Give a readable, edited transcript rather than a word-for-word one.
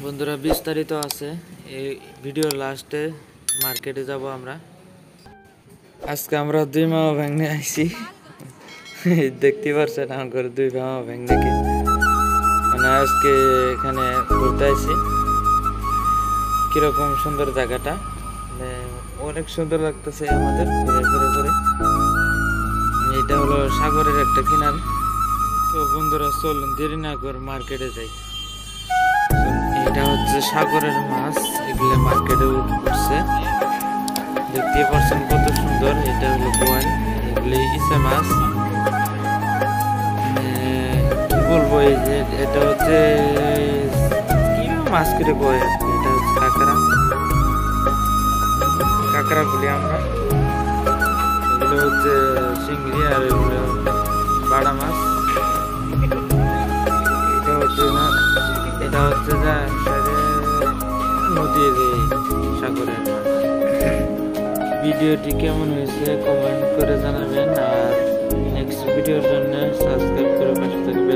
বন্ধুরা বিস্তারিত আছে এই ভিডিওর লাস্টে। মার্কেটে যাব আমরা আজকে। আমরা দুই মামা ভেঙে আইছি, দেখতে পাচ্ছেন আমার দুই মামা ভেঙে মানে আজকে এখানে ঘুরতে আইছি। কিরকম সুন্দর জায়গাটা, অনেক সুন্দর লাগতেছে আমাদের ঘুরে ঘুরে ঘুরে। এটা হলো সাগরের একটা কিনার। তো বন্ধুরা চলুন দেরি না করে মার্কেটে যাই। এটা হচ্ছে সাগরের মাছ, এগুলো মার্কেটে উঠছে, দেখতে পাচ্ছেন কত সুন্দর। এটা হলো বোয়াল, এগুলি ইসে মাছ। কি বলবো, এই যে এটা হচ্ছে কি মাছ কেটে বয়, এটা হচ্ছে কাঁকড়া। কাঁকড়া বলি আমরা। এগুলো হচ্ছে চিংড়ি, আর এগুলো বাড়া মাছ। এটা হচ্ছে না, এটা হচ্ছে যা নদীর সাগরের মাছ। ভিডিওটি কেমন হয়েছে কমেন্ট করে জানাবেন, আর নেক্সট ভিডিওর জন্য